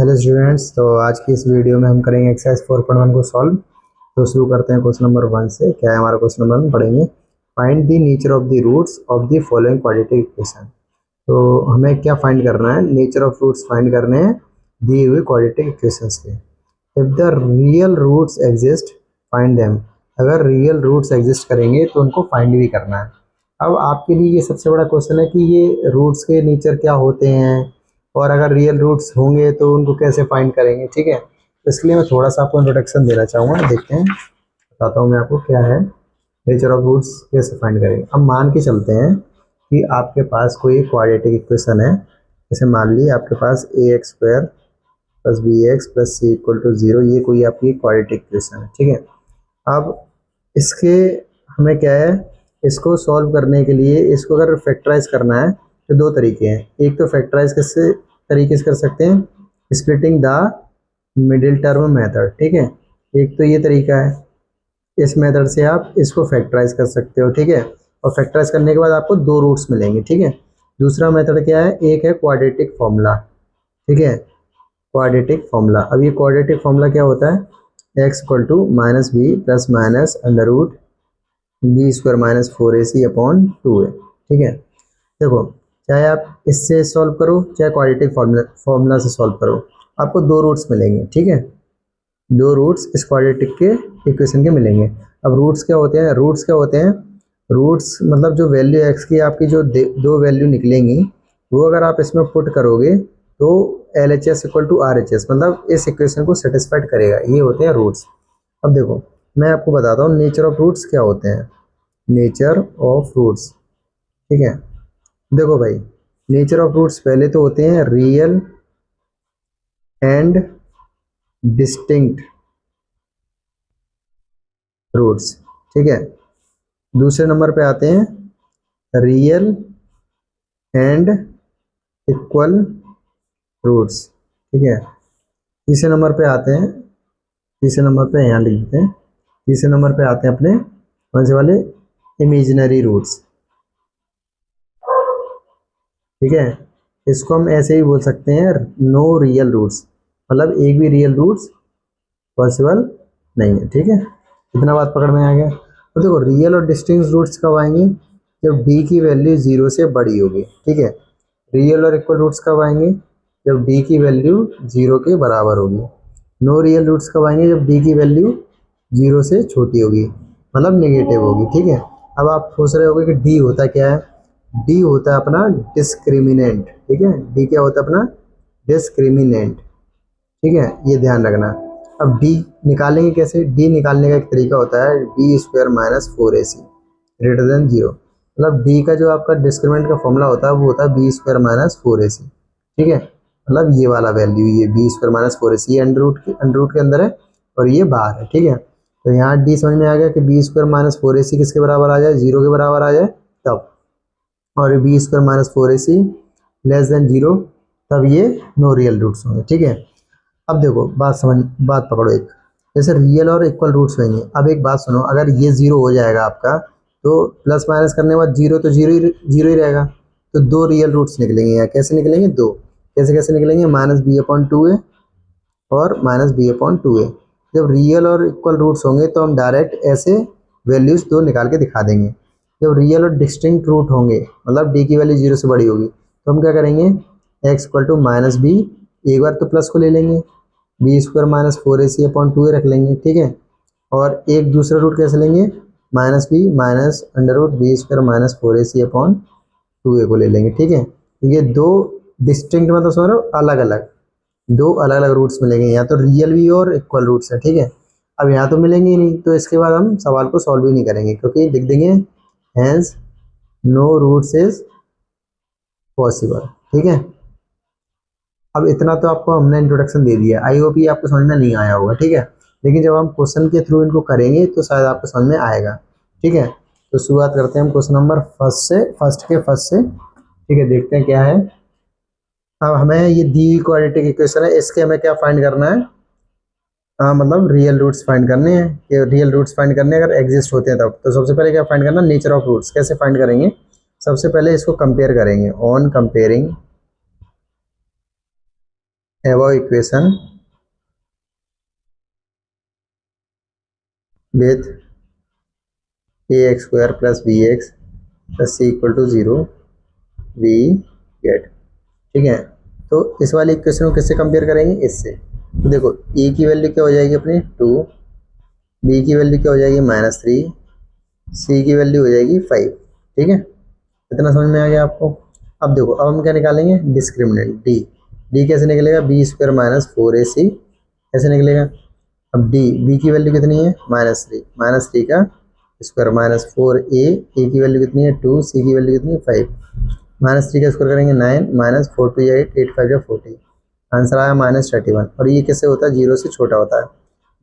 Hello students, तो आज की इस वीडियो में हम करेंगे एक्सरसाइज 4.1 को सॉल्व। तो शुरू करते हैं क्वेश्चन नंबर 1 से। क्या है हमारा क्वेश्चन नंबर 1? पढ़ेंगे find the nature of the roots of the following quadratic equation. तो हमें क्या फाइंड करना है? नेचर ऑफ रूट्स फाइंड करने हैं दिए हुए क्वाड्रेटिक इक्वेशंस के। If the real roots exist find them. अगर रियल रूट्स एग्जिस्ट करेंगे तो उनको फाइंड भी करना है। अब आपके लिए ये सबसे बड़ा क्वेश्चन है कि ये रूट्स के नेचर क्या होते हैं, और अगर रियल रूट्स होंगे तो उनको कैसे फाइंड करेंगे। ठीक है, तो इसके लिए मैं थोड़ा सा आपको इंट्रोडक्शन देना चाहूँगा। देखते हैं, बताता हूँ मैं आपको क्या है नेचर ऑफ रूट्स, कैसे फाइंड करेंगे। अब मान के चलते हैं कि आपके पास कोई क्वाड्रेटिक इक्वेशन है। जैसे मान लीजिए आपके पास ax² plus bx plus c equal to 0, ये कोई आपकी क्वाड्रेटिक इक्वेशन है। ठीक है, अब इसके हमें क्या है, इसको सॉल्व करने के लिए इसको अगर फैक्टराइज करना है तो दो तरीके हैं। एक तो फैक्टराइज किससे तरीके से कर सकते हैं, splitting the middle term method. ठीक है, एक तो ये तरीका है, इस मेथड से आप इसको फैक्टराइज कर सकते हो। ठीक है, और फैक्टराइज करने के बाद आपको दो रूट्स मिलेंगे। ठीक है, दूसरा मेथड क्या है, एक है क्वाड्रेटिक फॉर्मूला। ठीक है, क्वाड्रेटिक फॉर्मूला। अब ये क्वाड्रेटिक फॉर्मूला क्या होता है, x equal to minus b plus minus under root b² minus 4ac upon 2a। ठीक है, देखो, चाहे आप इससे सॉल्व करो चाहे क्वाड्रेटिक फॉर्मूला से सॉल्व करो, आपको दो रूट्स मिलेंगे। ठीक है, दो रूट्स इस क्वाड्रेटिक के इक्वेशन के मिलेंगे। अब रूट्स क्या होते हैं? रूट्स क्या होते हैं? रूट्स मतलब जो वैल्यू एक्स की आपकी जो दो वैल्यू निकलेंगी, वो अगर आप इसमें पुट करोगे तो LHS इक्वल टू RHS, मतलब इस इक्वेशन को सेटिस्फाइड करेगा। ये होते हैं रूट्स। अब देखो, मैं आपको बताता हूँ नेचर ऑफ रूट्स क्या होते हैं। नेचर ऑफ रूट्स, ठीक है, देखो भाई, नेचर ऑफ रूट्स पहले तो होते हैं रियल एंड डिस्टिंक्ट रूट्स। ठीक है, दूसरे नंबर पे आते हैं रियल एंड इक्वल रूट्स। ठीक है, तीसरे नंबर पे आते हैं, तीसरे नंबर पे यहाँ लिख देते हैं, तीसरे नंबर पे आते हैं अपने कौन से वाले, इमेजिनरी रूट्स। ठीक है, इसको हम ऐसे ही बोल सकते हैं नो रियल रूट्स, मतलब एक भी रियल रूट्स पॉसिबल नहीं है। ठीक है, इतना बात पकड़ में आ गया। तो देखो, रियल और डिस्टिंक्ट रूट्स कब आएंगे, जब डी की वैल्यू 0 से बड़ी होगी। ठीक है, रियल और इक्वल रूट्स कब आएंगे, जब डी की वैल्यू 0 के बराबर होगी। नो रियल रूट्स कब आएंगे, जब डी की वैल्यू 0 से छोटी होगी, मतलब नेगेटिव होगी। ठीक है, अब आप सोच रहे होगे कि डी होता क्या है? डी होता है अपना डिस्क्रिमिनेंट। ठीक है, डी क्या होता है अपना? डिस्क्रिमिनेंट। ठीक है, ये ध्यान रखना। अब डी निकालेंगे कैसे? डी निकालने का एक तरीका होता है b² minus 4ac greater than 0। मतलब डी का जो आपका डिस्क्रिमिनेंट का फॉर्मूला होता है वो होता है b² माइनस 4ac। ठीक है, मतलब ये वाला वैल्यू, ये b² माइनस 4ac, ये अंडर रूट के अंदर है और ये बाहर है। ठीक है, तो यहाँ डी समझ में आ गया कि b² माइनस 4ac किसके बराबर आ जाए, 0 के बराबर आ जाए तब, और b² minus 4ac less than 0, तब ये नो रियल रूट्स होंगे। ठीक है, अब देखो, बात पकड़ो एक, जैसे रियल और इक्वल रूट्स होंगे। अब एक बात सुनो, अगर ये 0 हो जाएगा आपका, तो प्लस माइनस करने के बाद 0 तो 0 ही रहेगा। तो दो रियल रूट्स निकलेंगे यहाँ। कैसे निकलेंगे? दो कैसे कैसे निकलेंगे, माइनस b/2a और माइनस b/2a। जब रियल और इक्वल रूट्स होंगे तो हम डायरेक्ट ऐसे वैल्यूज दो निकाल के दिखा देंगे। जब रियल और डिस्टिंक्ट रूट होंगे, मतलब डी की वैल्यू 0 से बड़ी होगी, तो हम क्या करेंगे, x equal to minus b, एक बार तो प्लस को ले लेंगे, b² minus 4ac upon 2a रख लेंगे। ठीक है, और एक दूसरा रूट कैसे लेंगे, minus b minus under root b² minus 4ac upon 2a को ले लेंगे। ठीक है, ये दो डिस्टिंक्ट, मतलब समझ रहे हो, अलग अलग, दो अलग अलग रूट्स मिलेंगे। यहाँ तो रियल भी और इक्वल रूट्स है। ठीक है, अब यहाँ तो मिलेंगे ही नहीं, तो इसके बाद हम सवाल को सॉल्व ही नहीं करेंगे, क्योंकि लिख देंगे hence no roots is possible. ठीक है, अब इतना तो आपको हमने इंट्रोडक्शन दे दिया, आई होप ये आपको समझ में नहीं आया होगा। ठीक है, लेकिन जब हम क्वेश्चन के थ्रू इनको करेंगे तो शायद आपको समझ में आएगा। ठीक है, तो शुरुआत करते हैं हम क्वेश्चन नंबर फर्स्ट से। ठीक है, देखते हैं क्या है। अब हमें ये दी हुई क्वाड्रेटिक इक्वेशन है, इसके हमें क्या फाइंड करना है, मतलब रियल रूट्स फाइंड करने हैं। कि रियल रूट्स फाइंड करने अगर एग्जिस्ट होते हैं तब, तो सबसे पहले क्या फाइंड करना, नेचर ऑफ रूट्स। कैसे फाइंड करेंगे, सबसे पहले इसको कंपेयर करेंगे। On comparing above equation with ax square plus bx plus c equal to 0 we get. ठीक है, तो इस वाली इक्वेशन को किससे कंपेयर करेंगे, इससे। तो देखो e की वैल्यू क्या हो जाएगी अपनी 2, b की वैल्यू क्या हो जाएगी -3, c की वैल्यू हो जाएगी 5। ठीक है, इतना समझ में आ गया आपको। अब देखो, अब हम क्या निकालेंगे, डिस्क्रिमिनेंट डी। डी कैसे निकलेगा, बी स्क्वायर -4ac ऐसे निकलेगा। अब डी, बी की वैल्यू कितनी है -3, -3 का स्क्वायर -4a, की वैल्यू कितनी है 2, सी की वैल्यू कितनी है 5। -3 का स्क्वायर करेंगे 9, -4 2 8, 8 5 40, आंसर आया -31। और ये कैसे होता है, जीरो से छोटा होता है,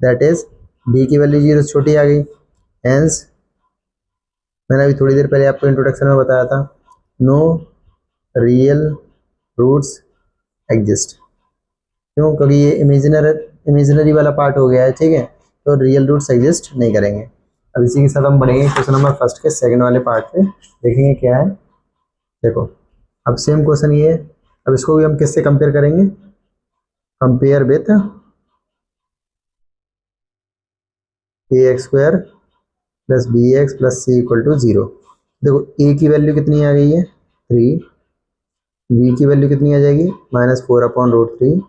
दैट इज डी की वैल्यू जीरो से छोटी आ गई। हेंस मैंने अभी थोड़ी देर पहले आपको इंट्रोडक्शन में बताया था, नो रियल रूट्स एग्जिस्ट। क्यों, क्योंकि ये इमेजिनरी वाला पार्ट हो गया है। ठीक है, तो रियल रूट्स एग्जिस्ट नहीं करेंगे। अब इसी के साथ हम बढ़ेंगे क्वेश्चन नंबर फर्स्ट के सेकंड वाले पार्ट पे, देखेंगे क्या है। देखो अब सेम क्वेश्चन ये है, अब इसको भी हम किससे कंपेयर करेंगे, compare with a x square plus b x plus c equal to 0। देखो ए की वैल्यू कितनी आ गई है 3, बी की वैल्यू कितनी आ जाएगी -4/√3,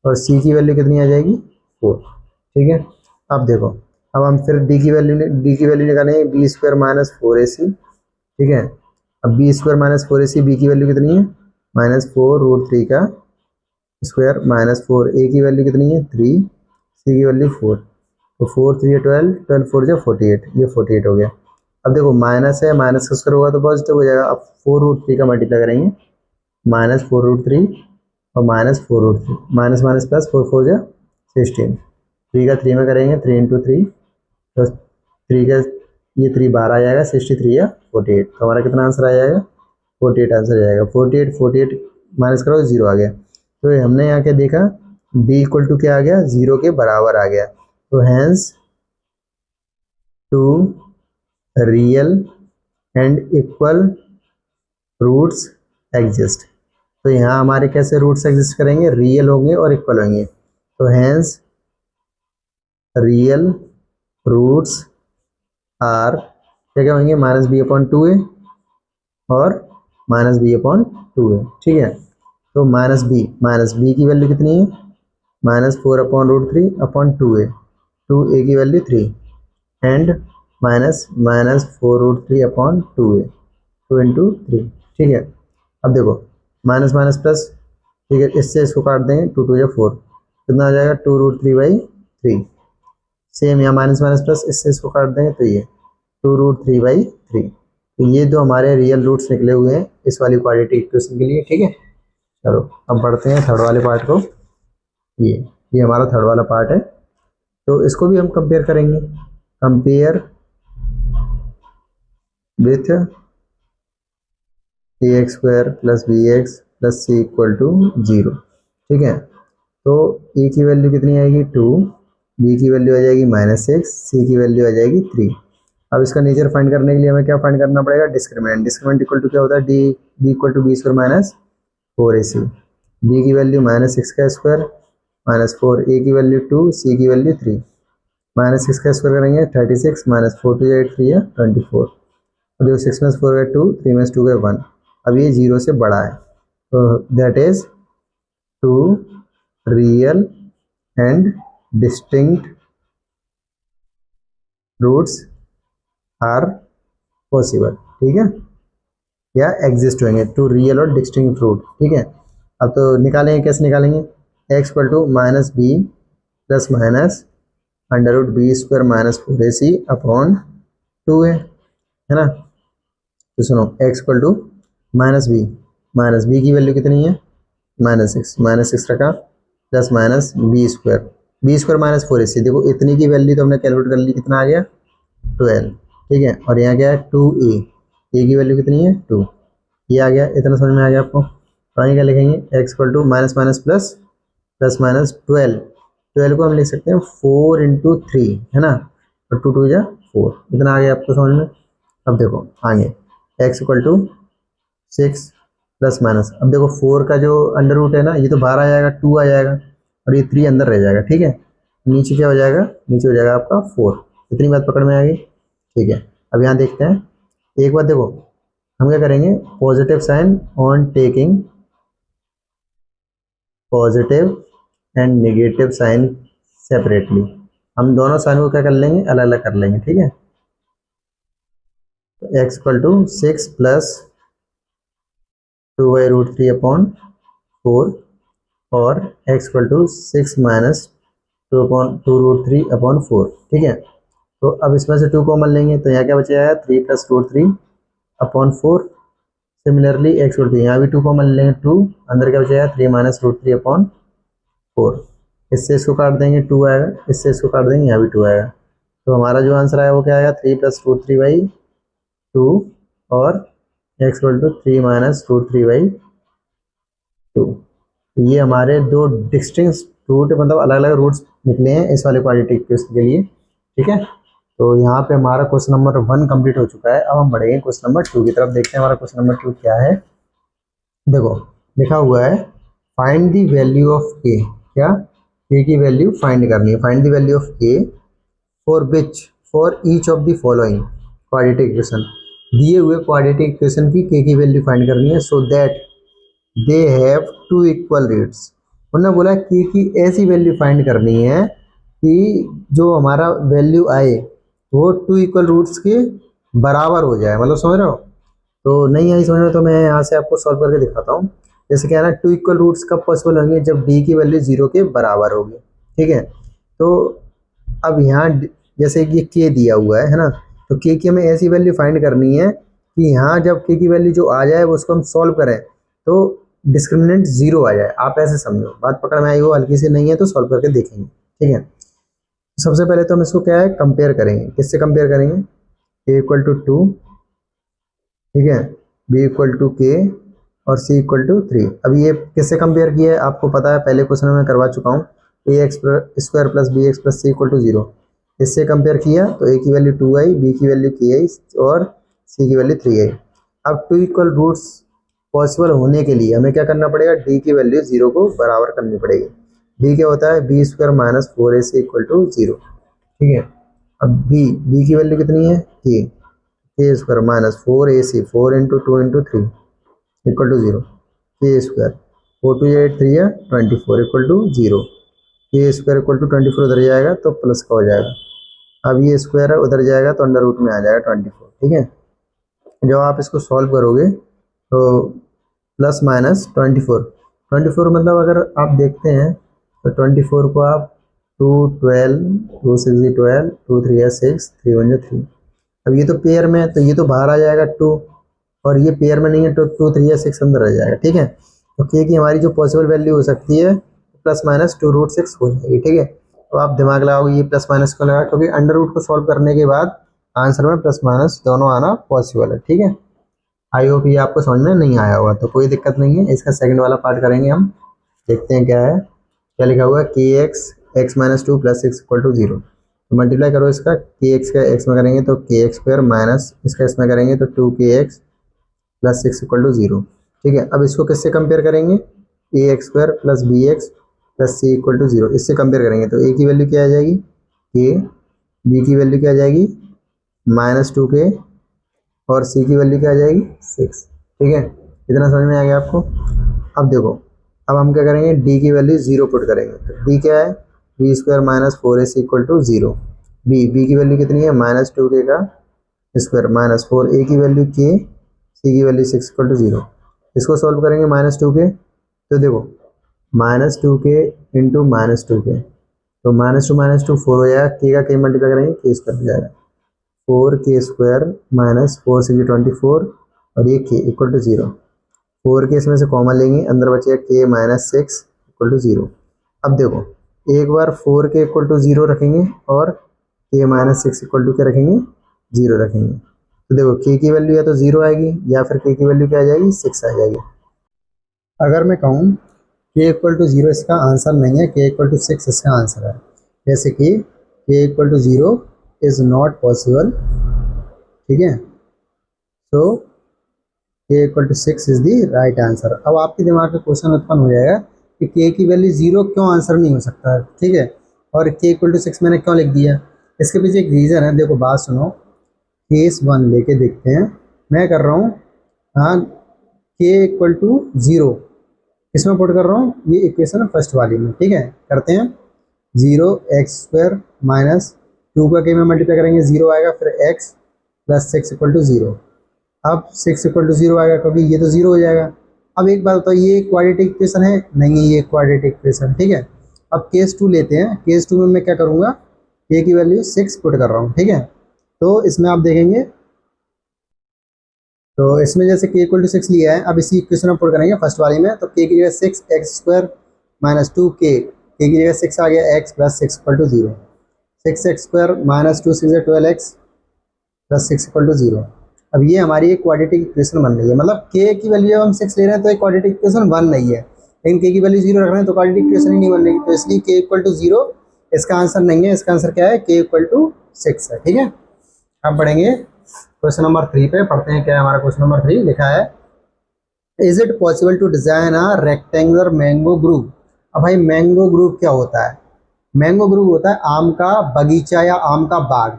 और सी की वैल्यू कितनी आ जाएगी 4। ठीक है, अब देखो, अब हम फिर डी की वैल्यू निकालेंगे बी स्क्वायर -4ac। ठीक है, अब बी स्क्वायर -4ac, बी की वैल्यू कितनी है -4√3 का स्क्वायर, -4, ए की वैल्यू कितनी है 3, सी की वैल्यू 4। तो 4 3 12, 12 4 जो 48, ये 48 हो गया। अब देखो माइनस है, माइनस का स्क्वायर होगा तो पॉजिटिव हो जाएगा। अब 4√3 का मल्टीप्लाई करेंगे, -4√3 और -4√3, माइनस माइनस प्लस, 4 4 जो 16, 3 का 3 में करेंगे 3 × 3, तो 3 का ये 3 बाहर आ जाएगा, 63 या 48, तो हमारा कितना आंसर आ जाएगा 48 आंसर आ जाएगा। 48 48 माइनस करो 0 आ गया। तो हमने यहाँ क्या देखा, d इक्वल टू क्या आ गया, 0 के बराबर आ गया। तो hence two real and equal roots exist. तो यहाँ हमारे कैसे रूट्स एग्जिस्ट करेंगे, रियल होंगे और इक्वल होंगे। तो हैंस रियल रूट्स आर क्या क्या होंगे, -b/2a और -b/2a। ठीक है, तो -b की वैल्यू कितनी है -4/√3/2a, 2a की वैल्यू 3, एंड -4√3/2a, 2 × 3। ठीक है, अब देखो माइनस माइनस प्लस, ठीक है, इससे इसको काट देंगे, 2 2 या 4, कितना आ जाएगा 2√3/3। सेम यहाँ माइनस माइनस प्लस, इससे इसको काट देंगे तो ये 2√3/3। तो ये जो हमारे रियल रूट्स निकले हुए हैं इस वाली क्वाड्रेटिक इक्वेशन के लिए। ठीक है, चलो अब बढ़ते हैं थर्ड वाले पार्ट को। ये हमारा थर्ड वाला पार्ट है, तो इसको भी हम कंपेयर करेंगे, compare with a x square plus b x plus c equal to 0। ठीक है, तो ए की वैल्यू कितनी आएगी 2, बी की वैल्यू आ जाएगी -6, सी की वैल्यू आ जाएगी 3। अब इसका नेचर फाइंड करने के लिए हमें क्या फाइंड करना पड़ेगा, डिस्क्रिमिनेंट। डिस्क्रिमिनेंट इक्वल टू क्या होता है, D equal to b square -4ac, b की वैल्यू -6 का स्क्वायर -4, ए की वैल्यू 2, सी की वैल्यू 3, -6 का स्क्वायर करेंगे 36, -4 2 8 3 24, और देखो 6 में 4 गए 2, 3 में 2 गए 1। अब ये 0 से बड़ा है, तो that is 2 real and distinct roots are possible. ठीक है, या एग्जिस्ट होंगे, 2 रियल और डिस्टिंक्ट रूट। ठीक है, अब तो निकालेंगे, कैसे निकालेंगे, x equal to -b plus minus √b² -4ac/2a, है ना। तो सुनो x इक्वल टू -b की वैल्यू कितनी है -6 रखा, प्लस माइनस b² -4ac। देखो इतनी की वैल्यू तो हमने कैलकुलेट कर ली, कितना आ गया 12। ठीक है, और यहाँ क्या है 2a, a की वैल्यू कितनी है 2, ये आ गया। इतना समझ में आ गया आपको। तो आगे क्या लिखेंगे, x equal to minus minus plus, plus minus 12 को हम लिख सकते हैं 4 × 3, है ना, और 2 2 जा 4। इतना आ गया आपको समझ में। अब देखो आगे x equal to 6 plus minus. अब देखो 4 का जो अंडर रूट है ना, ये तो बाहर आ जाएगा, 2 आ जाएगा और ये 3 अंदर रह जाएगा। ठीक है, नीचे क्या हो जाएगा, नीचे हो जाएगा आपका 4। इतनी बात पकड़ में आ गई। ठीक है, अब यहाँ देखते हैं एक बात। देखो हम क्या करेंगे, positive sign on taking positive and negative sign separately. हम दोनों साइन को क्या कर लेंगे, अलग अलग कर लेंगे। ठीक है, x equal to 6 plus 2/√3 upon 4 और x equal to 6 minus 2/√3 upon 4। ठीक है, तो अब इसमें से 2 कॉमन लेंगे तो यहाँ क्या बचेगा, 3 plus √3 upon 4। Similarly x equal to, यहाँ भी 2 कॉमन लेंगे, 2 अंदर क्या बचेगा, 3 माइनस √3 अपॉन 4। इससे इसको काट देंगे, 2 आएगा, इससे इसको काट देंगे, यहाँ भी 2 आएगा। तो हमारा जो आंसर आएगा वो क्या आएगा, 3 प्लस √3/2 और एक्स इक्वल टू 3 माइनस √3/2। ये हमारे दो डिस्टिंक्ट रूट, मतलब अलग अलग रूट्स निकले हैं इस वाले क्वाड्रेटिक इक्वेशन के लिए। ठीक है, तो यहाँ पे हमारा क्वेश्चन नंबर 1 कंप्लीट हो चुका है। अब हम बढ़ेंगे क्वेश्चन नंबर 2 की तरफ। देखते हैं हमारा क्वेश्चन नंबर 2 क्या है। देखो लिखा हुआ है फाइंड द वैल्यू ऑफ के। क्या, के की वैल्यू फाइंड करनी है। फाइंड द वैल्यू ऑफ के for each of the following quadratic equation. दिए हुए क्वाड्रेटिक इक्वेशन की के वैल्यू फाइंड करनी है, so that they have two equal roots. उन्होंने बोला कि ऐसी वैल्यू फाइंड करनी है कि जो हमारा वैल्यू आए वो 2 इक्वल रूट्स के बराबर हो जाए। मतलब समझ रहे हो, तो नहीं आई समझ में तो मैं यहाँ से आपको सॉल्व करके दिखाता हूँ। जैसे क्या है ना, 2 इक्वल रूट्स कब पॉसिबल होंगे, जब डी की वैल्यू 0 के बराबर होगी। ठीक है, तो अब यहाँ जैसे कि के दिया हुआ है ना, तो के की हमें ऐसी वैल्यू फाइंड करनी है कि यहाँ जब के की वैल्यू जो आ जाए वो उसको हम सॉल्व करें तो डिस्क्रिमिनेंट 0 आ जाए। आप ऐसे समझो, बात पकड़ में आई हो, हल्की से नहीं है तो सॉल्व करके देखेंगे। ठीक है, सबसे पहले तो हम इसको क्या है, कंपेयर करेंगे। किससे कंपेयर करेंगे, ए इक्वल टू 2, ठीक है, बी इक्वल टू के और सी इक्वल टू 3। अब ये किससे कंपेयर किया है आपको पता है, पहले क्वेश्चन में मैं करवा चुका हूँ। A x square plus b x plus c equal to 0, इससे कंपेयर किया तो ए की वैल्यू 2 आई, बी की वैल्यू के आई और सी की वैल्यू 3 आई। अब 2 इक्वल रूट्स पॉसिबल होने के लिए हमें क्या करना पड़ेगा, डी की वैल्यू 0 को बराबर करनी पड़ेगी। डी क्या होता है, b square minus 4ac equal to 0। ठीक है, अब बी की वैल्यू कितनी है, k square minus 4ac, 4 into 2 into 3 equal to 0, k square 4 2 8 3 है 24 equal to 0। K square equal to 24 उधर जाएगा तो प्लस का हो जाएगा। अब ये स्क्वायर है उधर जाएगा तो अंडर रूट में आ जाएगा 24। ठीक है, जब आप इसको सॉल्व करोगे तो प्लस माइनस 24 मतलब अगर आप देखते हैं तो 24 को आप 2 12 2 6 12 2 3 6 3 1 3। अब ये तो पेयर में है तो ये तो बाहर आ जाएगा 2, और ये पेयर में नहीं है तो 2 3 6 अंदर रह जाएगा। ठीक है, तो के की हमारी जो पॉसिबल वैल्यू हो सकती है प्लस माइनस 2√6 हो जाएगी। ठीक है, तो आप दिमाग लगाओगे ये प्लस माइनस क्यों लगा, क्योंकि अंडर रूट को सॉल्व करने के बाद आंसर में प्लस माइनस दोनों आना पॉसिबल है। ठीक है, आई होप ये आपको समझ में नहीं आया होगा, तो कोई दिक्कत नहीं है। इसका सेकंड वाला पार्ट करेंगे हम। देखते हैं क्या है, क्या लिखा हुआ है, k x minus 2 plus 6 equal to 0। तो मल्टीप्लाई करो इसका, के एक्स का एक्स में करेंगे तो के एक्स स्क्वायर माइनस इसका इसमें करेंगे तो 2 के एक्स प्लस 6 इक्वल टू 0। ठीक है, अब इसको किससे कंपेयर करेंगे, a x square plus b x plus c equal to 0, इससे कंपेयर करेंगे तो ए की वैल्यू क्या आ जाएगी, के, बी की वैल्यू क्या आ जाएगी -2k और सी की वैल्यू क्या आ जाएगी 6। ठीक है, इतना समझ में आ गया आपको। अब देखो, अब हम क्या करेंगे, डी की वैल्यू 0 पुट करेंगे तो डी क्या है, b square minus 4ac equal to 0। B की वैल्यू कितनी है, -2k का स्क्वायर माइनस 4a की वैल्यू के, सी की वैल्यू 6 इक्वल टू 0। इसको सॉल्व करेंगे -2k, तो देखो -2k इंटू -2k, तो -2 4 हो जाएगा, के का के मल्टीप्लाई करेंगे के स्क्वायर हो जाएगा, 4k स्क्वायर माइनस 4 6 24 और ये के इक्वल टू 0। 4 के इसमें से कॉमन लेंगे, अंदर बचेगा के माइनस 6 इक्वल टू 0। अब देखो एक बार 4k इक्वल टू 0 रखेंगे और के माइनस 6 इक्वल टू क्या रखेंगे, 0 रखेंगे। तो देखो के की वैल्यू या तो 0 आएगी या फिर के की वैल्यू क्या आ जाएगी, 6 आ जाएगी। अगर मैं कहूँ के इक्वल टू 0 इसका आंसर नहीं है, के इक्वल टू 6 इसका आंसर है, जैसे कि k equal to 0 is not possible. ठीक है, तो k equal to 6 is the right answer. अब आपके दिमाग में क्वेश्चन उत्पन्न हो जाएगा कि k की वैल्यू 0 क्यों आंसर नहीं हो सकता है, ठीक है, और k इक्वल टू 6 मैंने क्यों लिख दिया। इसके पीछे एक रीज़न है, देखो बात सुनो। केस 1 लेके देखते हैं, मैं कर रहा हूँ हाँ k इक्वल टू 0 इसमें पुट कर रहा हूँ, ये इक्वेशन है फर्स्ट वाली में, ठीक है। करते हैं 0x² माइनस 2 का k में मल्टीप्लाई करेंगे 0 आएगा, फिर x प्लस 6 इक्वल टू 0। अब 6 इक्वल टू 0 आएगा क्योंकि ये तो 0 हो जाएगा। अब एक बात बताओ, ये क्वाड्रेटिक इक्वेशन है? नहीं है ये क्वाड्रेटिक इक्वेशन, ठीक है। अब केस 2 लेते हैं, केस 2 में मैं क्या करूँगा, k की वैल्यू 6 पुट कर रहा हूँ, ठीक है। तो इसमें आप देखेंगे, तो इसमें जैसे k इक्वल टू 6 लिया है, अब इसी इक्वेशन में पुट करेंगे फर्स्ट वाली में, तो k की जगह 6x² माइनस 2k, k की जगह 6 आ गया, x plus 6 equal to 0। 6x² minus 2 6 12x plus 6 equal to 0। अब ये हमारी एक क्वाड्रेटिक इक्वेशन बन रही है, मतलब k की वैल्यू जब हम 6 ले रहे हैं तो एक क्वाड्रेटिक इक्वेशन बन रही है, लेकिन k की वैल्यू 0 रख रहे हैं तो क्वाड्रेटिक इक्वेशन ही नहीं बन रही, तो इसलिए k इक्वल टू 0 इसका आंसर नहीं है। इसका आंसर क्या है, k इक्वल टू 6 है, ठीक है। अब बढ़ेंगे क्वेश्चन नंबर 3 पे, पढ़ते हैं क्या है हमारा क्वेश्चन नंबर 3। लिखा है is it possible to design a rectangular mango group. अब भाई मैंगो ग्रुप क्या होता है, मैंगो ग्रुप होता है आम का बगीचा या आम का बाग।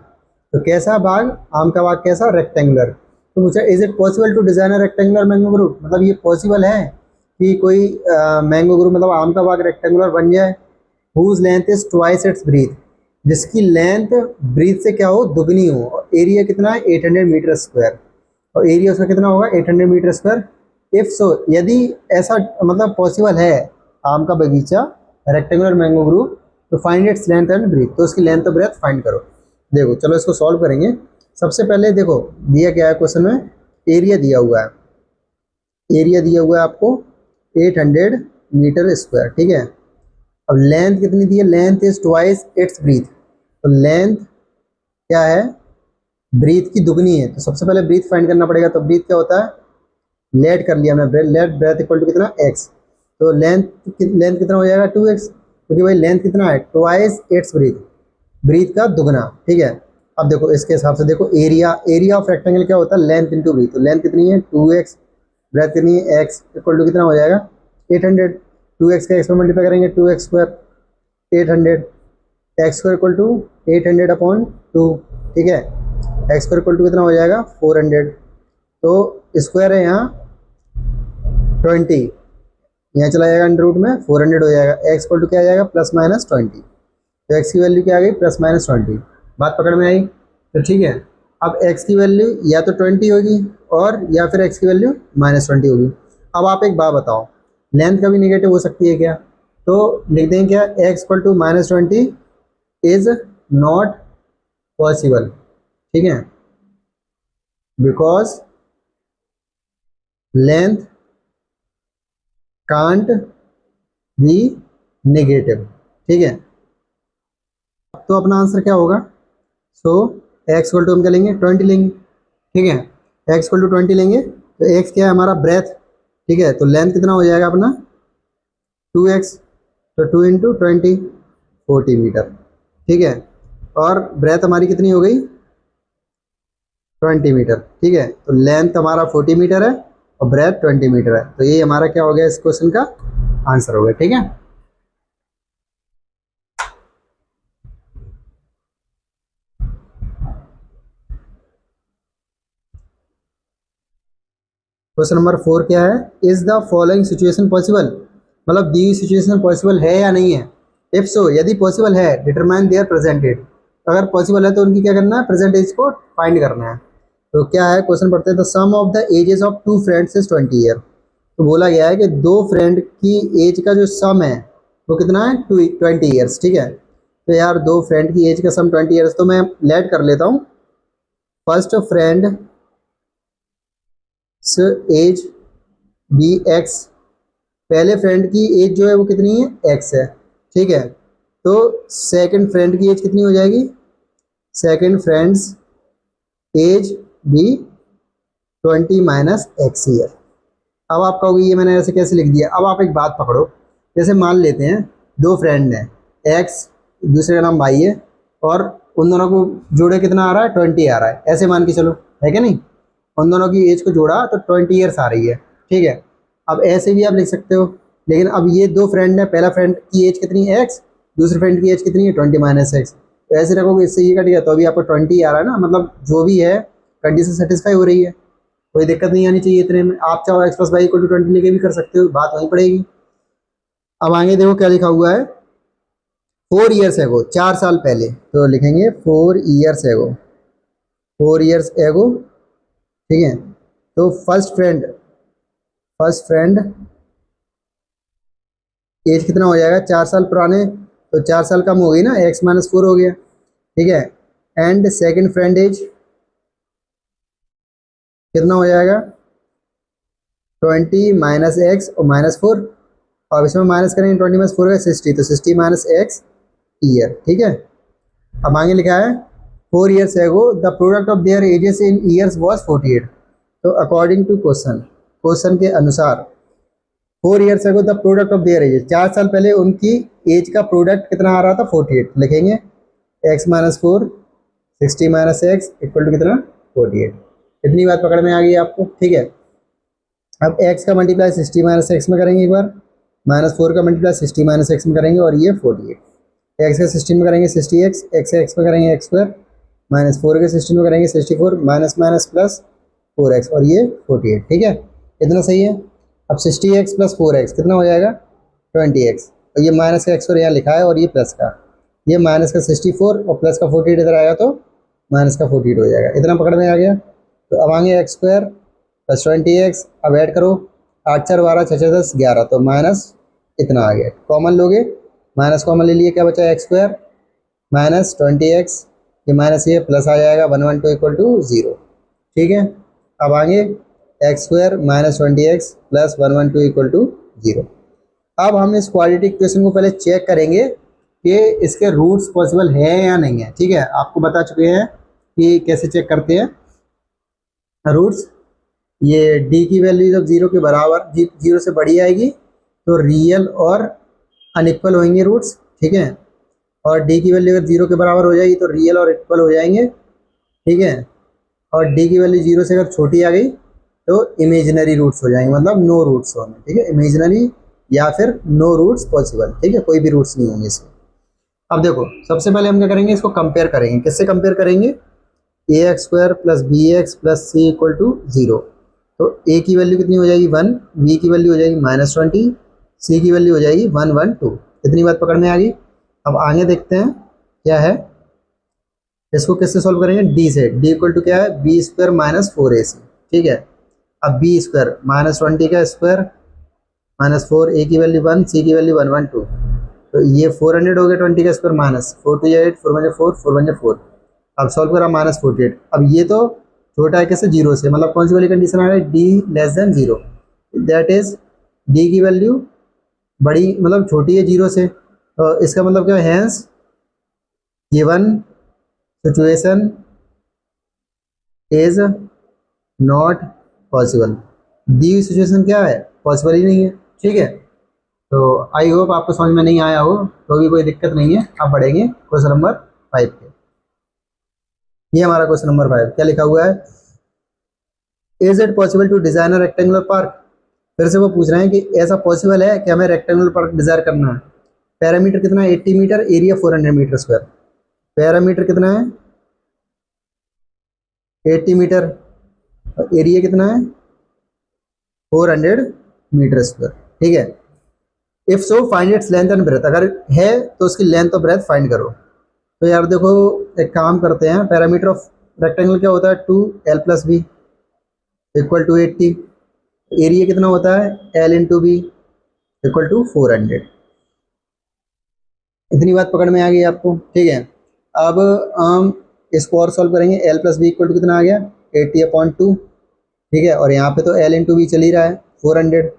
तो कैसा बाग, आम का बाग कैसा, रेक्टेंगुलर। तो पूछा is it possible to design a rectangular mango group, मतलब ये पॉसिबल है कि कोई मैंगो ग्रुप मतलब आम का बाग रेक्टेंगुलर बन जाए। Whose length is twice its breadth, जिसकी लेंथ ब्रीथ से क्या हो, दुगनी हो, और एरिया कितना है 800 मीटर स्क्वायर, और एरिया उसका कितना होगा 800 मीटर स्क्वायर। इफ सो, यदि ऐसा मतलब पॉसिबल है आम का बगीचा रेक्टेंगुलर मैंगो ग्रुप, तो find its length and breadth, तो उसकी लेंथ और ब्रेथ फाइंड करो। देखो चलो इसको सॉल्व करेंगे। सबसे पहले देखो दिया क्या है क्वेश्चन में, एरिया दिया हुआ है, एरिया दिया हुआ है आपको 800 मीटर स्क्वायर, ठीक है। अब लेंथ कितनी दी है, length is twice its breadth, तो लेंथ क्या है, ब्रीथ की दुगनी है, तो सबसे पहले ब्रीथ फाइंड करना पड़ेगा। तो ब्रीथ क्या होता है, लेट कर लिया मैं, लेट ब्रेथ इक्वल टू कितना x, तो लेंथ कितना हो जाएगा 2x, क्योंकि भाई लेंथ कितना है ट्वाइस इट्स ब्रीथ, ब्रीथ का दुगना, ठीक है। अब देखो इसके हिसाब से देखो एरिया, एरिया ऑफ रेक्टेंगल क्या होता है, लेंथ इंटू ब्रीथ, तो लेंथ कितनी है 2x, ब्रेथ कितनी है x, इक्वल टू कितना हो जाएगा 800। 2x का x में मल्टीप्लाई करेंगे 2x² 800, x² equal to 800 upon 2, ठीक है। x² इक्वल टू कितना हो जाएगा 400, तो स्क्वायर है यहाँ 20, यहाँ चला जाएगा अंडर रूट में 400 हो जाएगा, x इक्वल टू क्या आ जाएगा प्लस माइनस 20, तो x की वैल्यू क्या आ गई प्लस माइनस 20। बात पकड़ में आई, तो ठीक है। अब x की वैल्यू या तो 20 होगी और या फिर x की वैल्यू माइनस 20 होगी। अब आप एक बात बताओ, लेंथ कभी निगेटिव हो सकती है क्या, तो लिख देंगे क्या x equal to minus 20 is not possible, ठीक है, because length can't be negative, ठीक है। तो अपना आंसर क्या होगा, सो एक्स इक्वल टू हम क्या लेंगे 20 लेंगे, ठीक है। एक्स इक्वल टू 20 लेंगे तो एक्स क्या है हमारा ब्रेथ, ठीक है, तो लेंथ कितना हो जाएगा अपना 2x, तो 2 इंटू 20 40 मीटर, ठीक है। और ब्रेथ हमारी कितनी हो गई 20 मीटर, ठीक है। तो लेंथ हमारा 40 मीटर है और ब्रेथ 20 मीटर है, तो ये हमारा क्या हो गया इस क्वेश्चन का आंसर हो गया, ठीक है। क्वेश्चन नंबर 4 क्या है, is the following situation possible, मतलब दी सिचुएशन पॉसिबल है या नहीं है। इफ सो, यदि पॉसिबल है डिटरमाइन देयर प्रेजेंट एज, अगर पॉसिबल है तो उनकी क्या करना है प्रेजेंट एज को फाइंड करना है। तो क्या है क्वेश्चन पढ़ते हैं, the sum of the ages of 2 friends is 20 year. तो बोला गया है कि 2 फ्रेंड की एज का जो सम है वो कितना है 20 ईयर्स, ठीक है। तो यार 2 फ्रेंड की एज का सम 20 ईयर्स, तो मैं लेट कर लेता हूँ first friend age be x, पहले फ्रेंड की एज जो है वो कितनी है एक्स है, ठीक है। तो सेकंड फ्रेंड की एज कितनी हो जाएगी, second friend's age be 20 minus x year. अब आप कहोगे ये मैंने ऐसे कैसे लिख दिया। अब आप एक बात पकड़ो, जैसे मान लेते हैं 2 फ्रेंड हैं, एक्स दूसरे का नाम वाई है, और उन दोनों को जोड़े कितना आ रहा है 20 आ रहा है, ऐसे मान के चलो, है क्या नहीं। उन दोनों की एज को जोड़ा तो 20 ईयर्स आ रही है, ठीक है। अब ऐसे भी आप लिख सकते हो, लेकिन अब ये दो फ्रेंड है, पहला फ्रेंड की एज कितनी है x, दूसरे फ्रेंड की एज कितनी है 20 माइनस एक्स, तो ऐसे रखोगे, इससे ये कट गया तो अभी आपको 20 आ रहा है ना, मतलब जो भी है कंडीशन सेटिस्फाई हो रही है, कोई दिक्कत नहीं आनी चाहिए इतने में। आप चाहो x plus y equal to 20 लेके भी कर सकते हो, बात वहीं पड़ेगी। अब आगे देखो क्या लिखा हुआ है, 4 ईयर्स एगो, 4 साल पहले, तो लिखेंगे 4 ईयर्स एगो, 4 ईयर्स एगो, ठीक है। तो फर्स्ट फ्रेंड एज कितना हो जाएगा, 4 साल पुराने, तो 4 साल कम हो गई ना, x-4 हो गया, ठीक है। एंड सेकंड फ्रेंड एज कितना हो जाएगा, 20 माइनस एक्स और -4, और इसमें माइनस करेंगे 20 माइनस 4 का 60, तो 60 माइनस एक्स ईयर, ठीक है। अब आगे लिखा है 4 years ago the product of their edges in years was 48, तो अकॉर्डिंग टू क्वेश्चन के अनुसार 4 years ago the product of their edges, 4 साल पहले उनकी एज का प्रोडक्ट कितना आ रहा था 48, लिखेंगे x-4 60 minus x equal to कितना 48। इतनी बात पकड़ में आ गई आपको, ठीक है। अब x का मल्टीप्लाई 60 माइनस एक्स में करेंगे एक बार, -4 का मल्टीप्लाई 60 माइनस एक्स में करेंगे, और ये 48। एक्स का 16 में करेंगे 60x, एक्स एक्स में करेंगे x2, -4 के 16 में करेंगे 64, माइनस माइनस प्लस 4x, और ये 48, ठीक है। इतना सही है। अब 60x प्लस 4x कितना हो जाएगा 20x, और ये माइनस का x और यहाँ लिखा है, और ये प्लस का, ये माइनस का 64 और प्लस का 48 इधर आएगा तो माइनस का 48 हो जाएगा। इतना पकड़ में आ गया। तो अब आगे x² प्लस 20x, अब ऐड करो, 8 4 12 6 6 10 11, तो माइनस इतना आ गया, कॉमन लोगे, माइनस कॉमन ले लिए, क्या बचा x² माइनस 20x, ये माइनस ये प्लस आ जाएगा 112 इक्वल टू 0, ठीक है। अब आगे x² minus 20x plus 112 equal to 0। अब हम इस क्वाड्रेटिक इक्वेशन को पहले चेक करेंगे कि इसके रूट्स पॉसिबल है या नहीं है, ठीक है। आपको बता चुके हैं कि कैसे चेक करते हैं रूट्स। ये d की वैल्यू जब 0 के बराबर 0 से बड़ी आएगी तो रियल और अनइक्वल होंगे रूट्स, ठीक है। और d की वैल्यू अगर 0 के बराबर हो जाएगी तो रियल और इक्वल हो जाएंगे, ठीक है। और d की वैल्यू 0 से अगर छोटी आ गई तो इमेजिनरी रूट्स हो जाएंगे, मतलब नो रूट्स होंगे, ठीक है। इमेजिनरी या फिर नो रूट्स पॉसिबल, ठीक है, कोई भी रूट्स नहीं होंगे इसके। अब देखो सबसे पहले हम क्या करेंगे, इसको कंपेयर करेंगे। किससे कंपेयर करेंगे, ax² plus bx plus c equal to 0, तो a की वैल्यू कितनी हो जाएगी 1, b की वैल्यू हो जाएगी -20, c की वैल्यू हो जाएगी 112। इतनी बात पकड़ में आ गई। अब आगे देखते हैं क्या है, इसको किससे सॉल्व करेंगे, d से। d इक्वल टू क्या है, b² माइनस 4ac, ठीक है। अब b² -20 का स्क्वायर -4, a की वैल्यू 1, c की वैल्यू 112, तो ये 400 हो गया, 20 का स्क्वायर माइनस 4 2 8, 4 1 4, 4 1 4। अब सॉल्व करा -48। अब ये तो छोटा है कैसे, 0 से, मतलब कौन सी वाली कंडीशन आ रही है, d less than 0, that is d की वैल्यू बड़ी मतलब छोटी है 0 से, तो इसका मतलब क्या है, hence given situation is not possible. दी हुई सिचुएशन क्या है, पॉसिबल ही नहीं है, ठीक है। तो आई होप आपको समझ में नहीं आया हो, तो भी कोई दिक्कत नहीं है, आप पढ़ेंगे क्वेश्चन नंबर 5 पे। ये हमारा क्वेश्चन नंबर 5 क्या लिखा हुआ है, is it possible to design a rectangular park. फिर से वो पूछ रहे हैं कि ऐसा पॉसिबल है कि हमें रेक्टेंगुलर पार्क डिजाइन करना है। पैरामीटर कितना है 80 metre, area 400 metre square. Parameter कितना है 80 मीटर, और एरिया कितना है 400 मीटर स्क्वायर, ठीक है। If so find its length and breadth, अगर है तो उसकी लेंथ और ब्रेथ फाइंड करो। तो यार देखो एक काम करते हैं, पैरामीटर ऑफ रेक्टेंगल क्या होता है 2l plus b equal to 80, area कितना होता है l into b equal to 400। इतनी बात पकड़ में आ गई आपको, ठीक है। अब हम इसको और सॉल्व करेंगे, l plus b equal to कितना आ गया 80/2, ठीक है। और यहाँ पे तो l इंटू बी चल ही रहा है 400,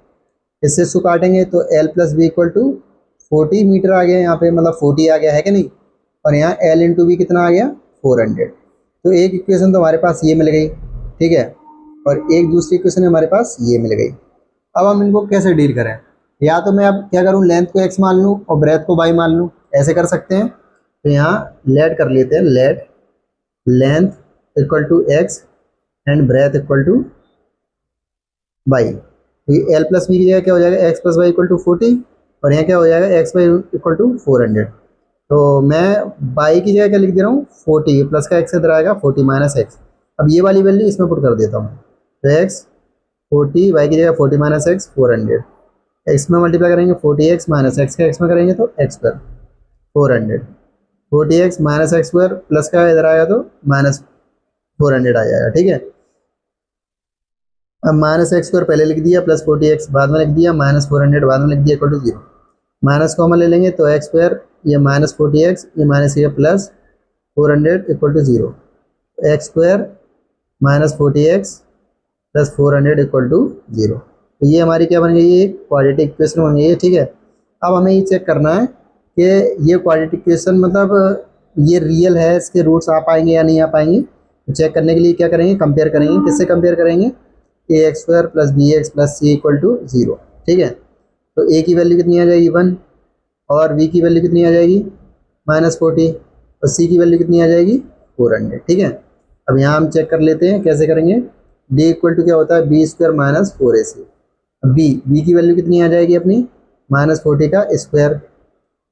इससे इसको काटेंगे तो l plus b equal to 40 metre आ गया यहाँ पे, मतलब 40 आ गया है कि नहीं। और यहाँ l इंटू बी कितना आ गया 400। तो एक इक्वेशन तो हमारे पास ये मिल गई, ठीक है, और एक दूसरी इक्वेशन हमारे पास ये मिल गई। अब हम इनको कैसे डील करें, या तो मैं अब क्या करूँ, लेंथ को x मान लूँ और ब्रेथ को y मान लूँ, ऐसे कर सकते हैं। तो यहाँ लेट कर लेते हैं, let length equal to x and breadth equal to y. तो ये एल प्लस बी की जगह क्या हो जाएगा, x plus y equal to 40, और यहाँ क्या हो जाएगा, एक्स वाई इक्वल टू 400। तो मैं बाई की जगह क्या लिख दे रहा हूँ, 40, प्लस का एक्स इधर आएगा 40 माइनस एक्स। अब ये वाली वैल्यू इसमें पुट कर देता हूँ, तो एक्स 40, वाई की जगह 40 माइनस एक्स 400, एक्स में मल्टीप्लाई करेंगे 40x माइनस एक्स का एक्स में करेंगे तो x square 400, 40x minus x square plus का इधर आएगा तो माइनस 400 आ जाएगा। ठीक है, अब माइनस एक्स स्क्वायर पहले लिख दिया, प्लस 40x बाद में लिख दिया, माइनस 400 बाद में लिख दिया, इक्वल टू 0। माइनस कॉमन ले लेंगे तो एक्स स्क्वायर, ये माइनस 40x, ये माइनस ये plus 400 equal to 0। X square minus 40x plus 400 equal to 0। तो ये हमारी क्या बन गई, ये क्वाड्रेटिक इक्वेशन बन गई है। ठीक है, अब हमें ये चेक करना है कि ये क्वाड्रेटिक इक्वेशन मतलब ये रियल है, इसके रूट्स आ पाएंगे या नहीं आ पाएंगे। तो चेक करने के लिए क्या करेंगे, कंपेयर करेंगे। किससे कंपेयर करेंगे, a x square plus b x plus c equal to 0। ठीक है, तो ए की वैल्यू कितनी आ जाएगी 1, और बी की वैल्यू कितनी आ जाएगी -40, और सी की वैल्यू कितनी आ जाएगी 400। ठीक है, अब यहाँ हम चेक कर लेते हैं कैसे करेंगे। डी इक्वल टू क्या होता है, b square minus 4ac। B की वैल्यू कितनी आ जाएगी अपनी -40 का स्क्वायर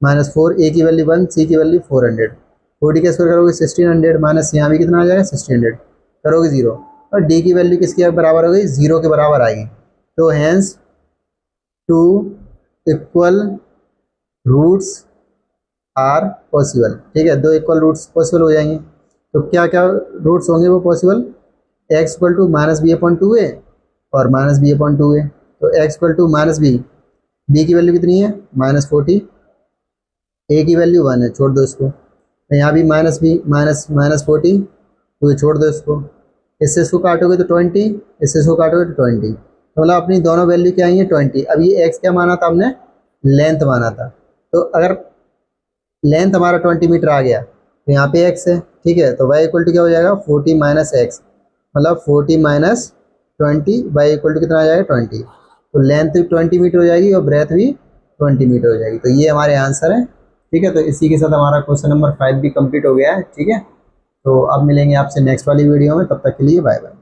माइनस 4, ए की वैल्यू 1, सी की वैल्यू 400, 40 का स्क्वायर करोगे 1600, माइनस यहाँ भी कितना आ जाएगा 1600, करोगे 0, और डी की वैल्यू किसके बराबर हो गई, 0 के बराबर आएगी। तो hence 2 equal roots are possible. ठीक है, 2 इक्वल रूट्स पॉसिबल हो जाएंगे। तो क्या क्या रूट्स होंगे वो possible, x equal to minus b upon 2a और माइनस बी अपॉन 2a। तो x equal to minus b की वैल्यू कितनी है -40, ए की वैल्यू 1 है, छोड़ दो इसको। तो यहाँ भी माइनस बी माइनस 40, तो ये छोड़ दो इसको। इससे इसको काटोगे तो 20, इससे इसको काटोगे तो 20। तो मतलब अपनी दोनों वैल्यू क्या आई है 20। अब ये एक्स क्या माना था हमने, लेंथ माना था। तो अगर लेंथ हमारा 20 मीटर आ गया तो यहाँ पे एक्स है। ठीक है, तो वाई इक्वल टू क्या हो जाएगा 40 माइनस एक्स, मतलब 40 माइनस 20, वाई इक्वल टू कितना आ जाएगा 20। तो लेंथ भी 20 मीटर हो जाएगी और ब्रेथ भी 20 मीटर हो जाएगी। तो ये हमारे आंसर है। ठीक है, तो इसी के साथ हमारा क्वेश्चन नंबर 5 भी कंप्लीट हो गया है। ठीक है, तो अब मिलेंगे आपसे नेक्स्ट वाली वीडियो में, तब तक के लिए बाय बाय।